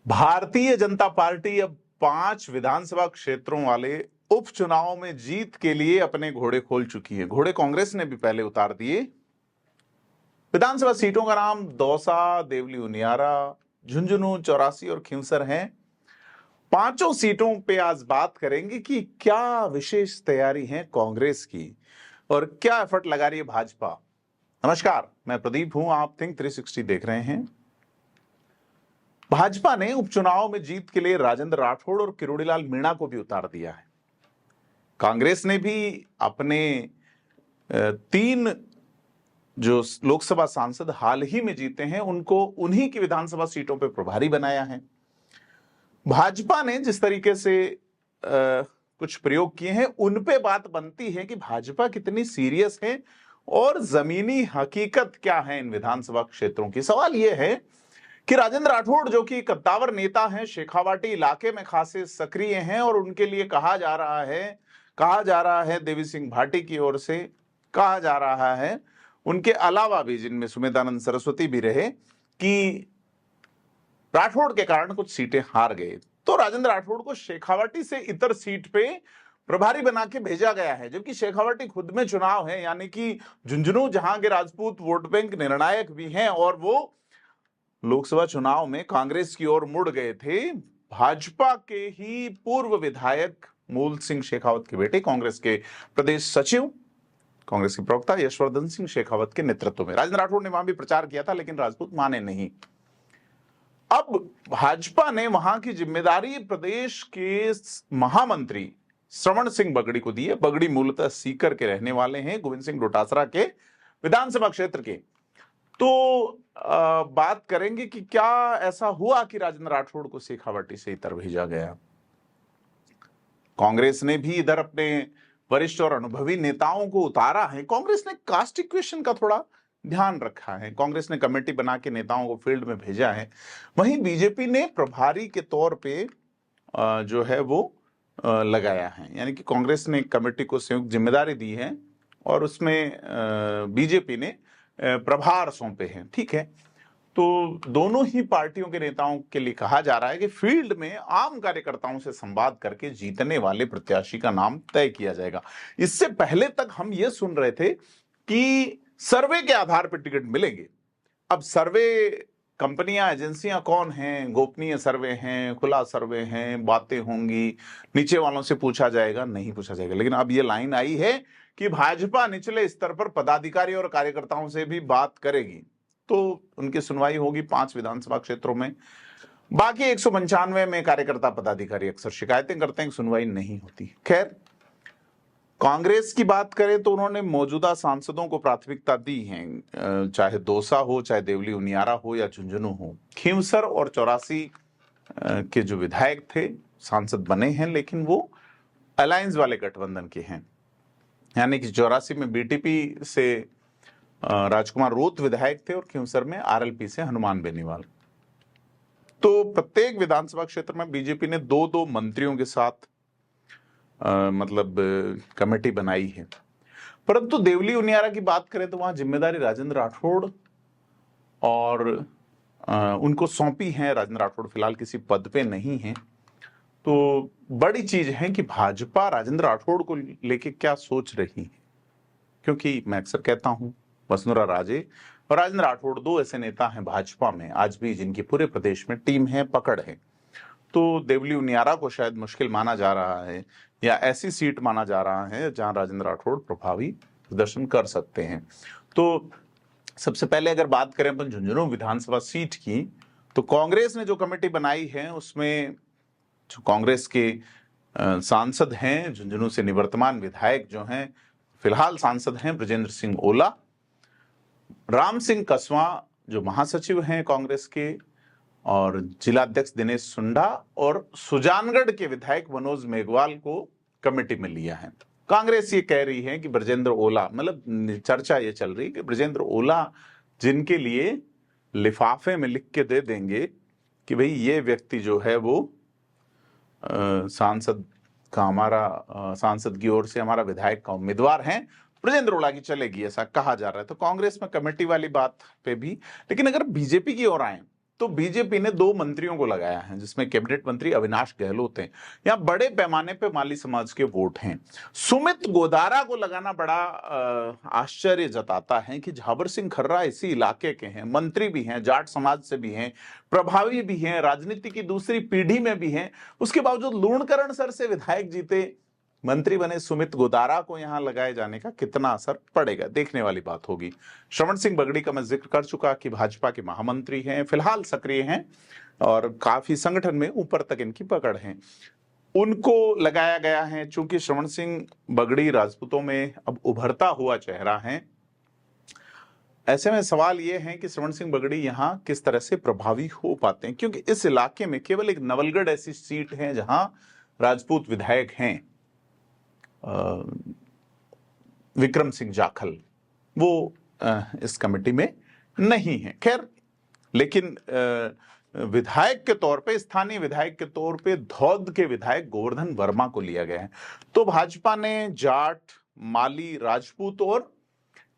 Bharatiya Janata party अब 5 विधानसभा क्षेत्रों वाले उपचुनाव में जीत के लिए अपने घोड़े खोल चुकी है। घोड़े कांग्रेस ने भी पहले उतार दिए। विधानसभा सीटों का नाम दौसा, देवली उनियारा, झुंझुनू, चौरासी और खींवसर हैं। पांचों सीटों पे आज बात करेंगे कि क्या विशेष तैयारी है कांग्रेस की और क्या एफर्ट लगा रही है भाजपा। नमस्कार, मैं प्रदीप हूं, आप थिंक 360 देख रहे हैं। भाजपा ने उपचुनाव में जीत के लिए राजेंद्र राठौड़ और किरोड़ीलाल मीणा को भी उतार दिया है। कांग्रेस ने भी अपने 3 जो लोकसभा सांसद हाल ही में जीते हैं उनको उन्हीं की विधानसभा सीटों पर प्रभारी बनाया है। भाजपा ने जिस तरीके से कुछ प्रयोग किए हैं उन पे बात बनती है कि भाजपा कितनी सीरियस है और जमीनी हकीकत क्या है इन विधानसभा क्षेत्रों की। सवाल यह है कि राजेंद्र राठौड़ जो कि कद्दावर नेता हैं, शेखावाटी इलाके में खासे सक्रिय हैं और उनके लिए कहा जा रहा है देवी सिंह भाटी की ओर से कहा जा रहा है, उनके अलावा भी जिनमें सुमेधानंद सरस्वती भी रहे, कि राठौड़ के कारण कुछ सीटें हार गए। तो राजेंद्र राठौड़ को शेखावाटी से इतर सीट पे प्रभारी बना के भेजा गया है, जबकि शेखावाटी खुद में चुनाव है, यानी कि झुंझुनू जहां के राजपूत वोट बैंक निर्णायक भी हैं और वो लोकसभा चुनाव में कांग्रेस की ओर मुड़ गए थे। भाजपा के ही पूर्व विधायक मूल सिंह शेखावत के बेटे, कांग्रेस के प्रदेश सचिव, कांग्रेस के प्रवक्ता यशवर्धन सिंह शेखावत के नेतृत्व में राजेंद्र राठौड़ ने वहां भी प्रचार किया था, लेकिन राजपूत माने नहीं। अब भाजपा ने वहां की जिम्मेदारी प्रदेश के महामंत्री श्रवण सिंह बगड़ी को दी है। बगड़ी मूलतः सीकर के रहने वाले हैं, गोविंद सिंह डोटासरा के विधानसभा क्षेत्र के। तो बात करेंगे कि क्या ऐसा हुआ कि राजेंद्र राठौड़ को शेखावाटी से इतर भेजा गया। कांग्रेस ने भी इधर अपने वरिष्ठ और अनुभवी नेताओं को उतारा है। कांग्रेस ने कास्ट इक्वेशन का थोड़ा ध्यान रखा है। कांग्रेस ने कमेटी बना के नेताओं को फील्ड में भेजा है। वहीं बीजेपी ने प्रभारी के तौर पे जो है वो लगाया है, यानी कि कांग्रेस ने कमेटी को संयुक्त जिम्मेदारी दी है और उसमें बीजेपी ने प्रभार सौंपे हैं। ठीक है, तो दोनों ही पार्टियों के नेताओं के लिए कहा जा रहा है कि फील्ड में आम कार्यकर्ताओं से संवाद करके जीतने वाले प्रत्याशी का नाम तय किया जाएगा। इससे पहले तक हम ये सुन रहे थे कि सर्वे के आधार पर टिकट मिलेंगे। अब सर्वे कंपनियां, एजेंसियां कौन हैं? गोपनीय सर्वे हैं, खुला सर्वे हैं, बातें होंगी, नीचे वालों से पूछा जाएगा? नहीं पूछा जाएगा। लेकिन अब ये लाइन आई है कि भाजपा निचले स्तर पर पदाधिकारी और कार्यकर्ताओं से भी बात करेगी, तो उनकी सुनवाई होगी 5 विधानसभा क्षेत्रों में। बाकी 195 में कार्यकर्ता पदाधिकारी अक्सर शिकायतें करते हैं, सुनवाई नहीं होती। खैर, कांग्रेस की बात करें तो उन्होंने मौजूदा सांसदों को प्राथमिकता दी है, चाहे दौसा हो, चाहे देवली उनियारा हो या झुंझुनू हो। खींवसर और चौरासी के जो विधायक थे सांसद बने हैं, लेकिन वो अलायंस वाले गठबंधन के हैं, यानी कि चौरासी में बीटीपी से राजकुमार रोत विधायक थे और खींवसर में आरएलपी से हनुमान बेनीवाल। तो प्रत्येक विधानसभा क्षेत्र में बीजेपी ने 2-2 मंत्रियों के साथ कमेटी बनाई है। परंतु देवली उनियारा की बात करें तो वहां जिम्मेदारी राजेंद्र राठौड़ और उनको सौंपी है। राजेंद्र राठौड़ फिलहाल किसी पद पे नहीं है। तो बड़ी चीज है कि भाजपा राजेंद्र राठौड़ को लेके क्या सोच रही है, क्योंकि मैं अक्सर कहता हूं वसुंधरा राजे और राजेंद्र राठौड़ 2 ऐसे नेता हैं भाजपा में आज भी जिनकी पूरे प्रदेश में टीम है, पकड़ है। तो देवली उनियारा को शायद मुश्किल माना जा रहा है या ऐसी सीट माना जा रहा है जहां राजेंद्र राठौड़ प्रभावी प्रदर्शन कर सकते हैं। तो सबसे पहले अगर बात करें अपन झुंझुनू विधानसभा सीट की, तो कांग्रेस ने जो कमेटी बनाई है उसमें जो कांग्रेस के सांसद हैं, झुंझुनू से निवर्तमान विधायक जो हैं, फिलहाल सांसद हैं ब्रजेंद्र सिंह ओला, राम सिंह कसवा जो महासचिव हैं कांग्रेस के, और जिलाध्यक्ष दिनेश सुंडा और सुजानगढ़ के विधायक मनोज मेघवाल को कमेटी में लिया है। कांग्रेस ये कह रही है कि ब्रजेंद्र ओला, चर्चा ये चल रही है कि ब्रजेंद्र ओला जिनके लिए लिफाफे में लिख के दे देंगे कि भाई ये व्यक्ति जो है वो सांसद की ओर से हमारा विधायक का उम्मीदवार है, ब्रजेंद्र ओला की चलेगी, ऐसा कहा जा रहा है। तो कांग्रेस में कमेटी वाली बात पे भी, लेकिन अगर बीजेपी की ओर आए तो बीजेपी ने 2 मंत्रियों को लगाया है, जिसमें कैबिनेट मंत्री अविनाश गहलोत हैं। यहाँ बड़े पैमाने पे माली समाज के वोट हैं। सुमित गोदारा को लगाना बड़ा आश्चर्य जताता है कि झाबर सिंह खर्रा इसी इलाके के हैं, मंत्री भी हैं, जाट समाज से भी हैं, प्रभावी भी हैं, राजनीति की दूसरी पीढ़ी में भी हैं। उसके बावजूद लूणकरण सर से विधायक जीते मंत्री बने सुमित गोदारा को यहां लगाए जाने का कितना असर पड़ेगा, देखने वाली बात होगी। श्रवण सिंह बगड़ी का मैं जिक्र कर चुका कि भाजपा के महामंत्री हैं, फिलहाल सक्रिय हैं और काफी संगठन में ऊपर तक इनकी पकड़ है, उनको लगाया गया है। चूंकि श्रवण सिंह बगड़ी राजपूतों में अब उभरता हुआ चेहरा है, ऐसे में सवाल यह है कि श्रवण सिंह बगड़ी यहां किस तरह से प्रभावी हो पाते हैं, क्योंकि इस इलाके में केवल एक नवलगढ़ ऐसी सीट है जहां राजपूत विधायक हैं, विक्रम सिंह जाखल, वो इस कमेटी में नहीं है। खैर, लेकिन विधायक के तौर पे, स्थानीय विधायक के तौर पे धौद के विधायक गोवर्धन वर्मा को लिया गया है। तो भाजपा ने जाट, माली, राजपूत और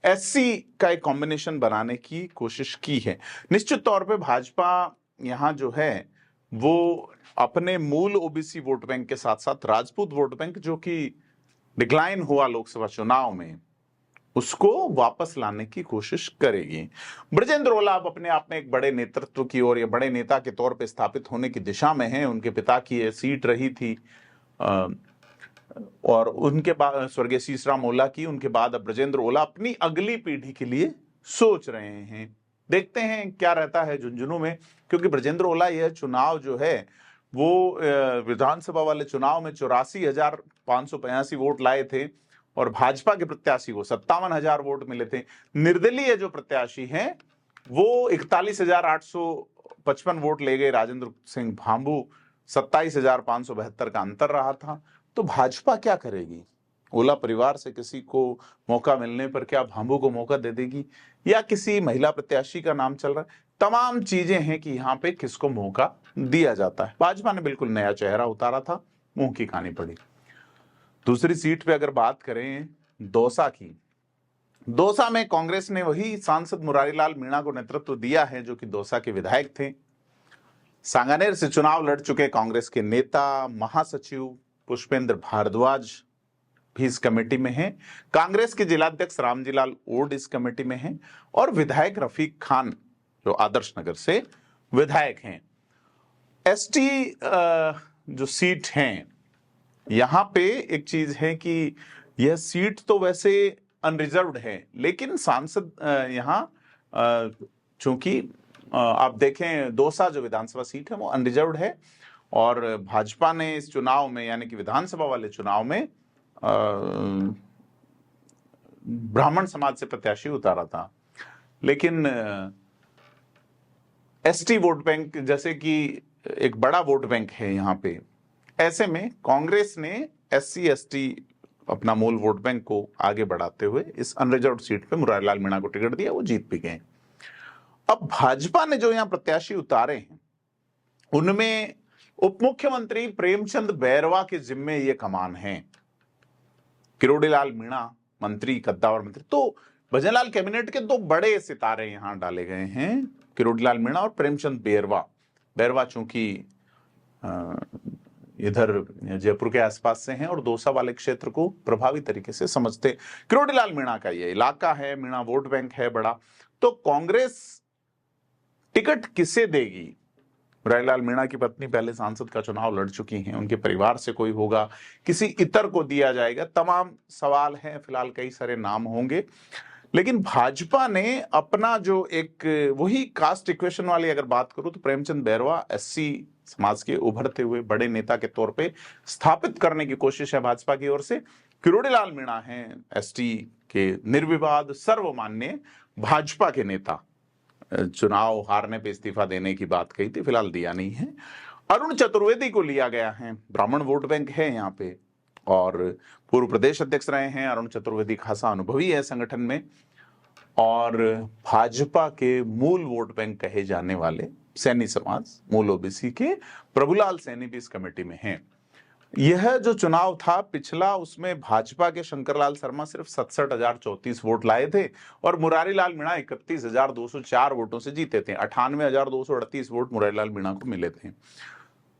एससी का एक कॉम्बिनेशन बनाने की कोशिश की है। निश्चित तौर पे भाजपा यहां जो है वो अपने मूल ओबीसी वोट बैंक के साथ साथ राजपूत वोट बैंक, जो कि डिक्लाइन हुआ लोकसभा चुनाव में, उसको वापस लाने की कोशिश करेगी। ब्रजेंद्र ओला अब अपने आप में एक बड़े नेतृत्व की ओर या बड़े नेता के तौर पे स्थापित होने की दिशा में हैं। उनके पिता की ये सीट रही थी और उनके बाद स्वर्गीय शीशराम ओला की, उनके बाद अब ब्रजेंद्र ओला अपनी अगली पीढ़ी के लिए सोच रहे हैं। देखते हैं क्या रहता है झुंझुनू में, क्योंकि ब्रजेंद्र ओला यह चुनाव जो है वो विधानसभा वाले चुनाव में 84,585 वोट लाए थे और भाजपा के प्रत्याशी को 57,000 वोट मिले थे। निर्दलीय जो प्रत्याशी हैं वो 41,855 वोट ले गए। राजेंद्र सिंह भांबू 27,572 का अंतर रहा था। तो भाजपा क्या करेगी? ओला परिवार से किसी को मौका मिलने पर क्या भांबू को मौका दे देगी, या किसी महिला प्रत्याशी का नाम चल रहा है? तमाम चीजें हैं कि यहाँ पे किसको मौका दिया जाता है। भाजपा ने बिल्कुल नया चेहरा उतारा था, मुंह की खानी पड़ी। दूसरी सीट पे अगर बात करें दौसा की, दौसा में कांग्रेस ने वही सांसद मुरारीलाल मीणा को नेतृत्व दिया है जो कि दौसा के विधायक थे। सांगानेर से चुनाव लड़ चुके कांग्रेस के नेता महासचिव पुष्पेंद्र भारद्वाज भी इस कमेटी में हैं। कांग्रेस के जिलाध्यक्ष रामजीलाल ओड इस कमेटी में हैं और विधायक रफीक खान जो आदर्श नगर से विधायक हैं। एसटी जो सीट हैं, यहां पे एक चीज है कि यह सीट तो वैसे अनरिजर्व्ड है, लेकिन सांसद यहां चूंकि आप देखें दौसा जो विधानसभा सीट है वो अनरिजर्व्ड है और भाजपा ने इस चुनाव में यानी कि विधानसभा वाले चुनाव में ब्राह्मण समाज से प्रत्याशी उतारा था, लेकिन एसटी वोट बैंक जैसे कि एक बड़ा वोट बैंक है यहाँ पे, ऐसे में कांग्रेस ने एससी एसटी अपना मूल वोट बैंक को आगे बढ़ाते हुए इस अनरिजर्व्ड सीट पे मुरारीलाल मीणा को टिकट दिया, वो जीत भी गए। अब भाजपा ने जो यहाँ प्रत्याशी उतारे हैं उनमें उप मुख्यमंत्री प्रेमचंद बैरवा के जिम्मे ये कमान है। किरोड़ीलाल मीणा मंत्री, कद्दावर मंत्री, तो भजनलाल कैबिनेट के 2 बड़े सितारे यहां डाले गए हैं, किरोड़ीलाल मीणा और प्रेमचंद बैरवा। बैरवा चूंकि इधर जयपुर के आसपास से हैं और दौसा वाले क्षेत्र को प्रभावी तरीके से समझते। किरोड़ीलाल मीणा का ये इलाका है, मीणा वोट बैंक है बड़ा। तो कांग्रेस टिकट किसे देगी? मुरारीलाल मीणा की पत्नी पहले सांसद का चुनाव लड़ चुकी हैं, उनके परिवार से कोई होगा, किसी इतर को दिया जाएगा, तमाम सवाल हैं। फिलहाल कई सारे नाम होंगे, लेकिन भाजपा ने अपना जो एक वही कास्ट इक्वेशन वाली अगर बात करूं तो प्रेमचंद बैरवा एससी समाज के उभरते हुए बड़े नेता के तौर पे स्थापित करने की कोशिश है भाजपा की ओर से। किरोड़ीलाल मीणा हैं एसटी के निर्विवाद सर्वमान्य भाजपा के नेता। चुनाव हारने पे इस्तीफा देने की बात कही थी, फिलहाल दिया नहीं है। अरुण चतुर्वेदी को लिया गया है, ब्राह्मण वोट बैंक है यहाँ पे और पूर्व प्रदेश अध्यक्ष रहे हैं। अरुण चतुर्वेदी खासा अनुभवी है संगठन में और भाजपा के मूल वोट बैंक कहे जाने वाले सैनी समाज, मूल ओबीसी के प्रभुलाल सैनी भी इस कमेटी में हैं। यह जो चुनाव था पिछला, उसमें भाजपा के शंकरलाल शर्मा सिर्फ 67,034 वोट लाए थे और मुरारीलाल मीणा 31,204 वोटों से जीते थे। 98,238 वोट मुरारीलाल मीणा को मिले थे।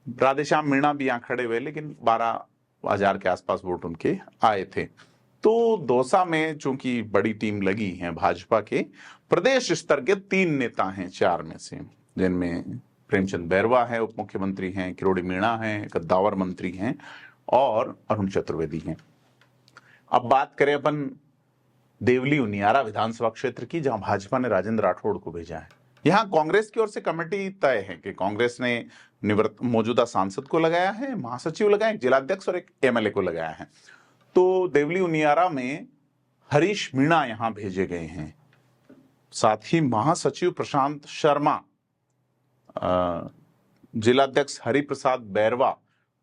राधेश्याम मीणा भी यहाँ खड़े हुए, लेकिन 12,000 के आसपास वोट उनके आए थे। तो दौसा में चूंकि बड़ी टीम लगी है भाजपा के, प्रदेश स्तर के 3 नेता हैं 4 में से, जिनमें प्रेमचंद बैरवा है, उप मुख्यमंत्री हैं, किरोड़ी मीणा हैं, कद्दावर मंत्री हैं और अरुण चतुर्वेदी हैं। अब बात करें अपन देवली उनियारा विधानसभा क्षेत्र की, जहां भाजपा ने राजेंद्र राठौड़ को भेजा है। यहां कांग्रेस की ओर से कमेटी तय है कि कांग्रेस ने निवृत्त मौजूदा सांसद को लगाया है, महासचिव लगाया, जिलाध्यक्ष और एक एमएलए को लगाया है। तो देवली उनियारा में हरीश मीणा यहां भेजे गए हैं, साथ ही महासचिव प्रशांत शर्मा, जिलाध्यक्ष हरिप्रसाद बैरवा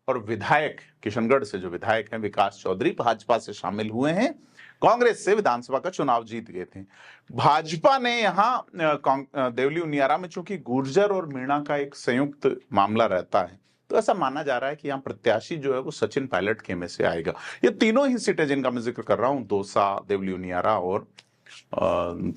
और विधायक किशनगढ़ से जो विधायक हैं विकास चौधरी भाजपा से शामिल हुए हैं। कांग्रेस से विधानसभा का चुनाव जीत गए थे। भाजपा ने यहां देवली उनियारा में चूंकि गुर्जर और मीणा का एक संयुक्त मामला रहता है, तो ऐसा माना जा रहा है कि यहाँ प्रत्याशी जो है वो सचिन पायलट खेमे से आएगा। ये तीनों ही सीटें जिनका मैं जिक्र कर रहा हूं, दौसा, देवली उनियारा और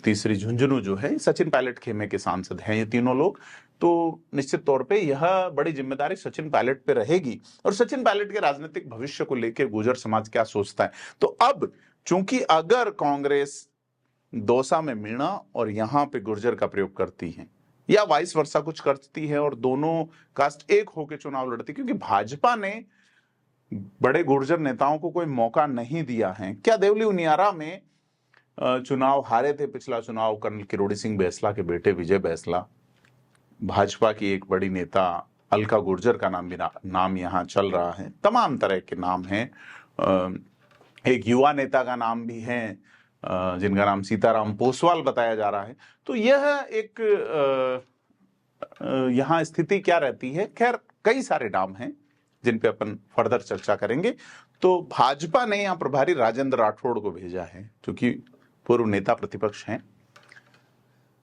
तीसरी झुंझुनू, जो है सचिन पायलट खेमे के सांसद हैं ये तीनों लोग। तो निश्चित तौर पे यह बड़ी जिम्मेदारी सचिन पायलट पे रहेगी और सचिन पायलट के राजनीतिक भविष्य को लेकर गुर्जर समाज क्या सोचता है। तो अब चूंकि अगर कांग्रेस दौसा में मीणा और यहां पे गुर्जर का प्रयोग करती है या वाइस वर्सा कुछ करती है और दोनों कास्ट एक होकर चुनाव लड़ती, क्योंकि भाजपा ने बड़े गुर्जर नेताओं को कोई मौका नहीं दिया है। क्या देवली उनियारा में चुनाव हारे थे पिछला चुनाव कर्नल किरोड़ी सिंह बैंसला के बेटे विजय बैंसला, भाजपा की एक बड़ी नेता अलका गुर्जर का नाम यहाँ चल रहा है, तमाम तरह के नाम हैं। एक युवा नेता का नाम भी है जिनका नाम सीताराम पोसवाल बताया जा रहा है। तो यह एक यहाँ स्थिति क्या रहती है। खैर कई सारे नाम हैं जिन पे अपन फर्दर चर्चा करेंगे। तो भाजपा ने यहाँ प्रभारी राजेंद्र राठौड़ को भेजा है, क्योंकि पूर्व नेता प्रतिपक्ष हैं।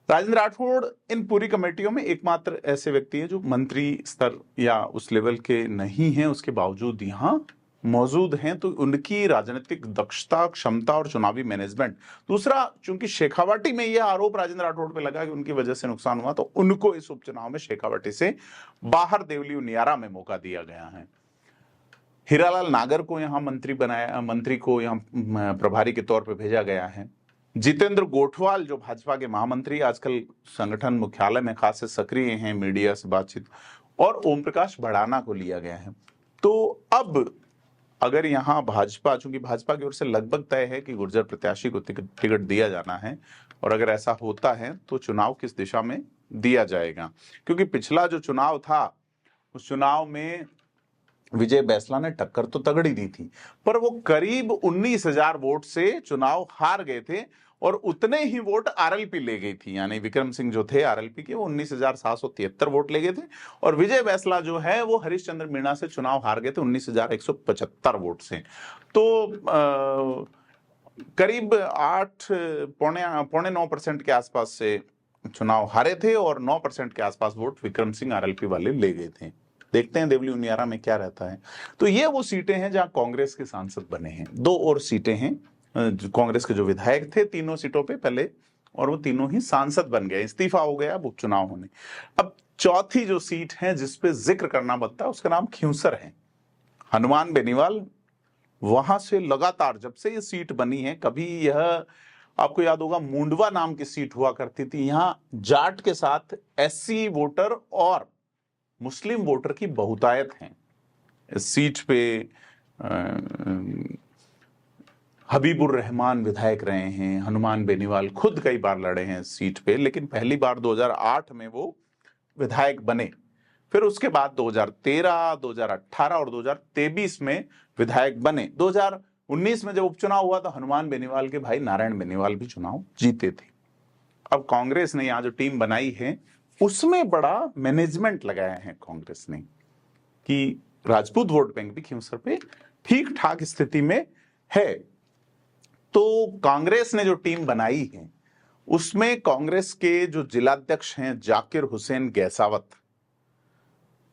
राजेंद्र राठौड़ इन पूरी कमेटियों में एकमात्र ऐसे व्यक्ति हैं जो मंत्री स्तर या उस लेवल के नहीं हैं, उसके बावजूद यहाँ मौजूद हैं। तो उनकी राजनीतिक दक्षता, क्षमता और चुनावी मैनेजमेंट। दूसरा, चूंकि शेखावाटी में यह आरोप राजेंद्र राठौड़ पे लगा कि उनकी वजह से नुकसान हुआ, तो उनको इस उपचुनाव में शेखावाटी से बाहर देवली उनियारा में मौका दिया गया है। हीरालाल नागर को यहाँ मंत्री को यहाँ प्रभारी के तौर पर भेजा गया है। जितेंद्र गोठवाल जो भाजपा के महामंत्री, आजकल संगठन मुख्यालय में खास सक्रिय हैं, मीडिया से बातचीत, और ओम प्रकाश भड़ाना को लिया गया है। तो अब अगर यहाँ भाजपा, चूंकि भाजपा की ओर से लगभग तय है कि गुर्जर प्रत्याशी को टिकट दिया जाना है, और अगर ऐसा होता है तो चुनाव किस दिशा में दिया जाएगा, क्योंकि पिछला जो चुनाव था उस चुनाव में विजय बैंसला ने टक्कर तो तगड़ी दी थी, पर वो करीब 19,000 वोट से चुनाव हार गए थे और उतने ही वोट आरएलपी ले गई थी। यानी विक्रम सिंह जो थे आरएलपी के, वो 19,773 वोट ले गए थे, और विजय बैंसला जो है वो हरीशचंद्र मीणा से चुनाव हार गए थे 19,175 वोट से। तो करीब 8.9% के आसपास से चुनाव हारे थे और 9% के आसपास वोट विक्रम सिंह आरएलपी वाले ले गए थे। देखते हैं देवली उनियारा में क्या रहता है। तो ये वो सीटें हैं जहां कांग्रेस के सांसद बने हैं। 2 और सीटें हैं, कांग्रेस के जो विधायक थे तीनों सीटों पे पहले, और वो तीनों ही सांसद बन गए, इस्तीफा हो गया अब उपचुनाव होने। अब चौथी जो सीट है जिसपे जिक्र करना बनता है उसका नाम खिंवसर है, हनुमान बेनीवाल। वहां से लगातार जब से ये सीट बनी है, कभी यह आपको याद होगा मुंडवा नाम की सीट हुआ करती थी, यहां जाट के साथ एससी वोटर और मुस्लिम वोटर की बहुतायत है। इस सीट पे हबीबुर रहमान विधायक रहे हैं, हनुमान बेनीवाल खुद कई बार लड़े हैं इस सीट पे, लेकिन पहली बार 2008 में वो विधायक बने। फिर उसके बाद 2013, 2018 और 2023 में विधायक बने। 2019 में जब उपचुनाव हुआ तो हनुमान बेनीवाल के भाई नारायण बेनीवाल भी चुनाव जीते थे। अब कांग्रेस ने यहाँ जो टीम बनाई है उसमें बड़ा मैनेजमेंट लगाया है कांग्रेस ने, कि राजपूत वोट बैंक भी खिंवसर पे ठीक ठाक स्थिति में है। तो कांग्रेस ने जो टीम बनाई है उसमें कांग्रेस के जो जिलाध्यक्ष हैं जाकिर हुसैन गैसावत,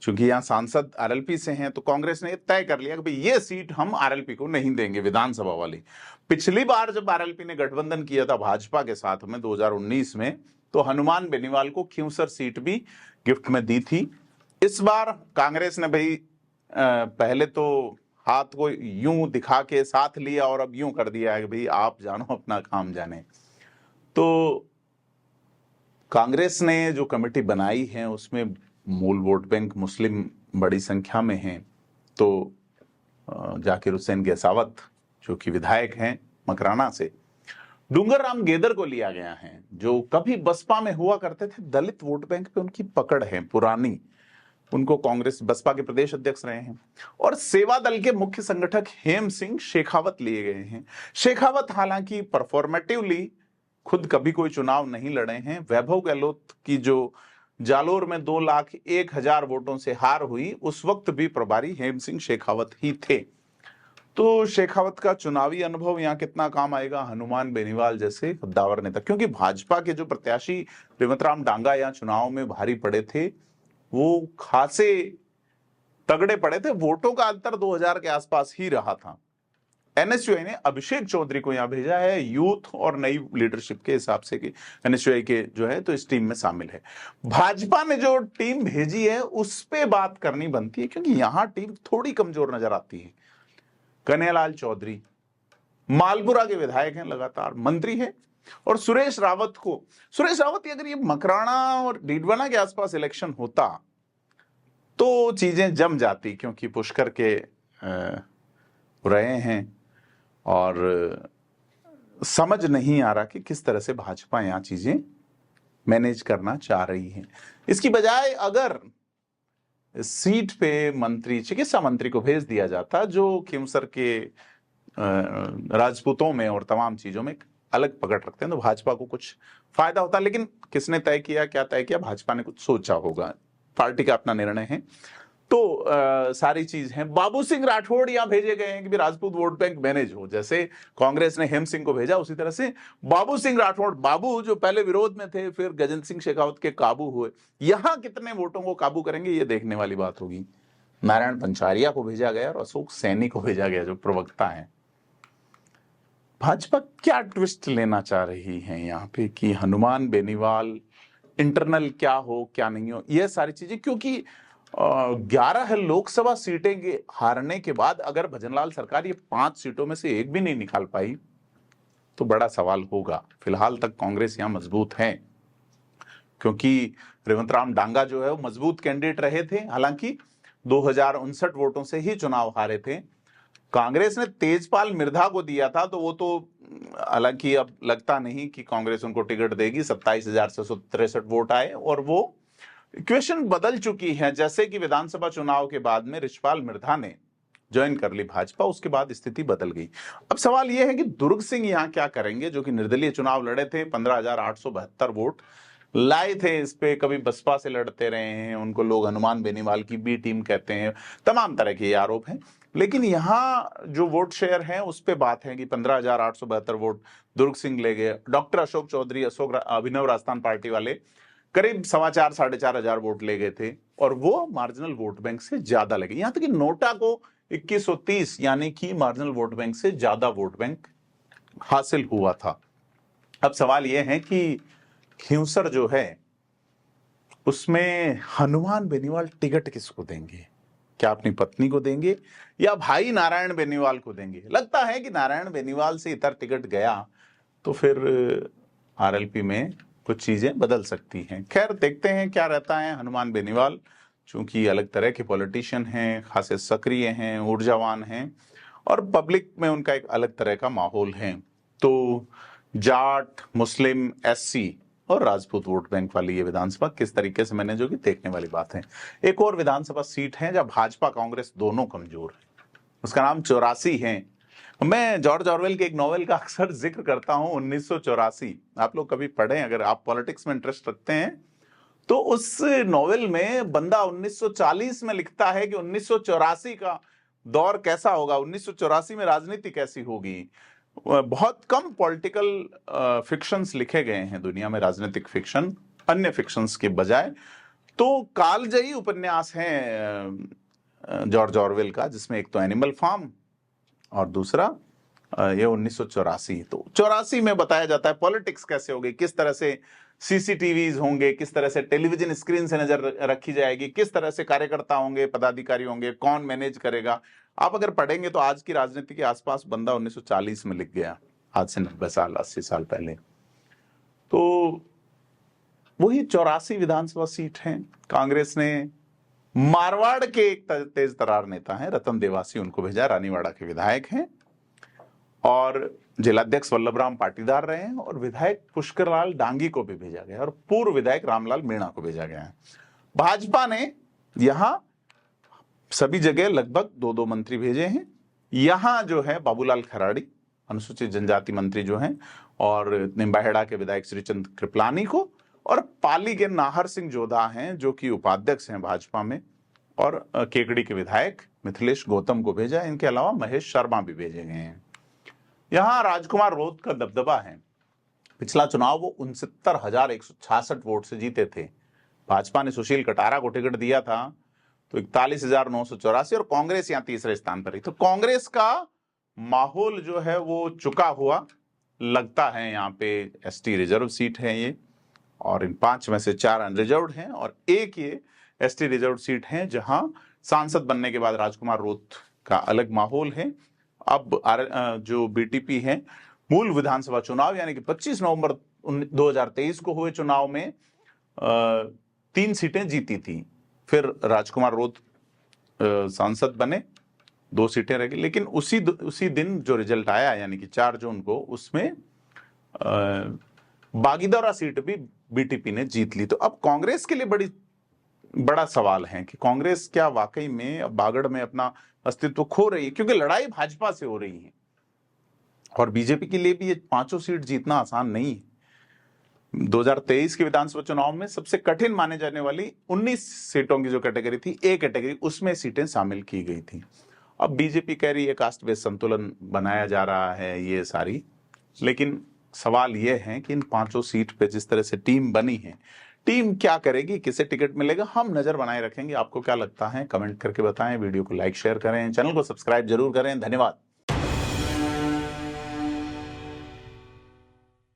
चूंकि यहाँ सांसद आरएलपी से हैं, तो कांग्रेस ने तय कर लिया कि भाई ये सीट हम आरएलपी को नहीं देंगे, विधानसभा वाली। पिछली बार जब आरएलपी ने गठबंधन किया था भाजपा के साथ में 2019 में, तो हनुमान बेनीवाल को खींवसर सीट भी गिफ्ट में दी थी। इस बार कांग्रेस ने भाई पहले तो हाथ को यूं दिखा के साथ लिया और अब यूं कर दिया है कि भाई आप जानो अपना काम जाने। तो कांग्रेस ने जो कमेटी बनाई है उसमें मूल वोट बैंक मुस्लिम बड़ी संख्या में हैं। तो जाकिर हुसैन गेसावत जो कि विधायक हैं मकराना से, डूंगर राम गेदर को लिया गया है, जो कभी बसपा में हुआ करते थे। दलित वोट बैंक पे उनकी पकड़ है पुरानी, उनको कांग्रेस बसपा के प्रदेश अध्यक्ष रहे हैं। और सेवा दल के मुख्य संगठक हेम सिंह शेखावत लिए गए हैं। शेखावत हालांकि परफॉर्मेटिवली खुद कभी कोई चुनाव नहीं लड़े हैं। वैभव गहलोत की जो जालोर में 2,01,000 वोटों से हार हुई, उस वक्त भी प्रभारी हेम सिंह शेखावत ही थे। तो शेखावत का चुनावी अनुभव यहाँ कितना काम आएगा हनुमान बेनीवाल जैसे कद्दावर नेता, क्योंकि भाजपा के जो प्रत्याशी रेवतराम डांगा यहाँ चुनाव में भारी पड़े थे, वो खासे तगड़े पड़े थे। वोटों का अंतर 2000 के आसपास ही रहा था। एनएसयूआई ने अभिषेक चौधरी को यहां भेजा है, यूथ और नई लीडरशिप के हिसाब से कि एनएसयूआई के जो है तो इस टीम में शामिल है। भाजपा ने जो टीम भेजी है उस पे बात करनी बनती है, क्योंकि यहां टीम थोड़ी कमजोर नजर आती है। कन्हैयालाल चौधरी मालपुरा के विधायक हैं, लगातार मंत्री हैं। और सुरेश रावत अगर ये मकराना और डीडवाना के आसपास इलेक्शन होता तो चीजें जम जाती, क्योंकि पुष्कर के रहे हैं और समझ नहीं आ रहा कि किस तरह से भाजपा यहां चीजें मैनेज करना चाह रही है। इसकी बजाय अगर सीट पे मंत्री, चिकित्सा मंत्री को भेज दिया जाता, जो खींवसर के राजपूतों में और तमाम चीजों में अलग पकड़ रखते हैं, तो भाजपा को कुछ फायदा होता। लेकिन किसने तय किया, क्या तय किया, भाजपा ने कुछ सोचा होगा, पार्टी का अपना निर्णय है। तो सारी चीज है। बाबू सिंह राठौड़ यहां भेजे गए हैं कि भी राजपूत वोट बैंक मैनेज हो। जैसे कांग्रेस ने हेम सिंह को भेजा, उसी तरह से बाबू सिंह राठौड़, बाबू जो पहले विरोध में थे, फिर गजेंद्र सिंह शेखावत के काबू हुए, यहां कितने वोटों को काबू करेंगे ये देखने वाली बात होगी। नारायण पंचारिया को भेजा गया और अशोक सैनी को भेजा गया, जो प्रवक्ता है। भाजपा क्या ट्विस्ट लेना चाह रही है यहाँ पे कि हनुमान बेनीवाल इंटरनल क्या हो क्या नहीं हो, ये सारी चीजें। क्योंकि 11 लोकसभा सीटें के हारने के बाद अगर भजनलाल सरकार ये 5 सीटों में से एक भी नहीं निकाल पाई तो बड़ा सवाल होगा। फिलहाल तक कांग्रेस यहां मजबूत है, क्योंकि रेवतराम डांगा जो है वो मजबूत कैंडिडेट रहे थे। हालांकि 2059 वोटों से ही चुनाव हारे थे। कांग्रेस ने तेजपाल मिर्धा को दिया था, तो वो तो हालांकि अब लगता नहीं कि कांग्रेस उनको टिकट देगी। 27,663 वोट आए और वो इक्वेशन बदल चुकी है। जैसे कि विधानसभा चुनाव के बाद में रिछपाल मिर्धा ने ज्वाइन कर ली भाजपा, उसके बाद स्थिति बदल गई। अब सवाल यह है कि दुर्ग सिंह यहां क्या करेंगे, जो कि निर्दलीय चुनाव लड़े थे, 15,872 वोट लाए थे। इस पे कभी बसपा से लड़ते रहे हैं, उनको लोग हनुमान बेनीवाल की बी टीम कहते हैं, तमाम तरह के आरोप हैं। लेकिन यहाँ जो वोट शेयर है उस पे बात है कि 15,872 वोट दुर्ग सिंह ले गए। डॉक्टर अशोक चौधरी, अभिनव राजस्थान पार्टी वाले करीब 4,500-4,500 वोट ले गए थे, और वो मार्जिनल वोट बैंक से ज्यादा लगे। यहां तक कि नोटा को 2130 यानी कि मार्जिनल वोट बैंक से ज्यादा वोट बैंक हासिल हुआ था। अब सवाल यह है कि खींवसर जो है उसमें हनुमान बेनीवाल टिकट किसको देंगे? क्या अपनी पत्नी को देंगे या भाई नारायण बेनीवाल को देंगे? लगता है कि नारायण बेनीवाल से इतर टिकट गया तो फिर आरएलपी में कुछ चीजें बदल सकती हैं। खैर देखते हैं क्या रहता है। हनुमान बेनीवाल चूंकि अलग तरह के पॉलिटिशियन हैं, खासे सक्रिय हैं, ऊर्जावान हैं और पब्लिक में उनका एक अलग तरह का माहौल है। तो जाट, मुस्लिम, एससी और राजपूत वोट बैंक वाली ये विधानसभा किस तरीके से मैनेज होगी, देखने वाली बात है। एक और विधानसभा सीट है जहां भाजपा कांग्रेस दोनों कमजोर है, उसका नाम 84 है। मैं जॉर्ज ऑरवेल के एक नॉवेल का अक्सर जिक्र करता हूं, 1984। आप लोग कभी पढ़ें, अगर आप पॉलिटिक्स में इंटरेस्ट रखते हैं तो। उस नॉवेल में बंदा 1940 में लिखता है कि 1984 का दौर कैसा होगा, 1984 में राजनीति कैसी होगी। बहुत कम पॉलिटिकल फिक्शंस लिखे गए हैं दुनिया में, राजनीतिक फिक्शन अन्य फिक्शंस के बजाय। तो कालजयी उपन्यास है जॉर्ज ऑरवेल का, जिसमें एक तो एनिमल फार्म और दूसरा ये 1984। तो 84 में बताया जाता है पॉलिटिक्स कैसे होगी, किस तरह से सीसीटीवीज होंगे, किस तरह से टेलीविजन स्क्रीन से नजर रखी जाएगी, किस तरह से कार्यकर्ता होंगे, पदाधिकारी होंगे, कौन मैनेज करेगा। आप अगर पढ़ेंगे तो आज की राजनीति के आसपास बंदा 1940 में लिख गया, आज से 90 साल 80 साल पहले। तो वही 84 विधानसभा सीट है। कांग्रेस ने मारवाड़ के एक तेज तरार नेता हैं रतन देवासी, उनको भेजा, रानीवाड़ा के विधायक हैं, और जिलाध्यक्ष वल्लभराम पाटीदार रहे हैं, और विधायक पुष्कर लाल डांगी को भी भेजा गया, और पूर्व विधायक रामलाल मीणा को भेजा गया है। भाजपा ने यहां सभी जगह लगभग 2-2 मंत्री भेजे हैं। यहां जो है बाबूलाल खराड़ी अनुसूचित जनजाति मंत्री जो हैं, और निम्बाहेड़ा के विधायक श्रीचंद कृपलानी को, और पाली के नाहर सिंह जोधा हैं जो कि उपाध्यक्ष हैं भाजपा में, और केकड़ी के विधायक मिथिलेश गौतम को भेजा। इनके अलावा महेश शर्मा भी भेजे गए हैं। यहां राजकुमार रोत का दबदबा है। पिछला चुनाव वो 69,166 वोट से जीते थे। भाजपा ने सुशील कटारा को टिकट दिया था तो 41,984, और कांग्रेस यहां तीसरे स्थान पर रही। तो कांग्रेस का माहौल जो है वो चुका हुआ लगता है। यहाँ पे एसटी रिजर्व सीट है ये, और इन 5 में से 4 अनरिजर्व्ड हैं, और एक ये एसटी रिजर्व सीट है जहां सांसद बनने के बाद राजकुमार रोत का अलग माहौल है। अब जो बीटीपी है, मूल विधानसभा चुनाव यानी कि 25 नवंबर 2023 को हुए चुनाव में 3 सीटें जीती थी, फिर राजकुमार रोत सांसद बने, 2 सीटें रह गई, लेकिन उसी दिन जो रिजल्ट आया यानी कि 4 जून को, उसमें बागीदौरा सीट भी बीटीपी ने जीत ली। तो अब कांग्रेस के लिए बड़ा सवाल है कि कांग्रेस क्या वाकई में अब बागड़ में अपना अस्तित्व खो रही है, क्योंकि लड़ाई भाजपा से हो रही है, और बीजेपी के लिए भी ये 5 सीट जीतना आसान नहीं है। 2023 के विधानसभा चुनाव में सबसे कठिन माने जाने वाली 19 सीटों की जो कैटेगरी थी, ए कैटेगरी, उसमें सीटें शामिल की गई थी। अब बीजेपी कह रही है कास्ट बेस्ड संतुलन बनाया जा रहा है, ये सारी, लेकिन सवाल यह है कि इन 5 सीट पे जिस तरह से टीम बनी है, टीम क्या करेगी, किसे टिकट मिलेगा, हम नजर बनाए रखेंगे। आपको क्या लगता है कमेंट करके बताएं, वीडियो को लाइक शेयर करें, चैनल को सब्सक्राइब जरूर करें। धन्यवाद।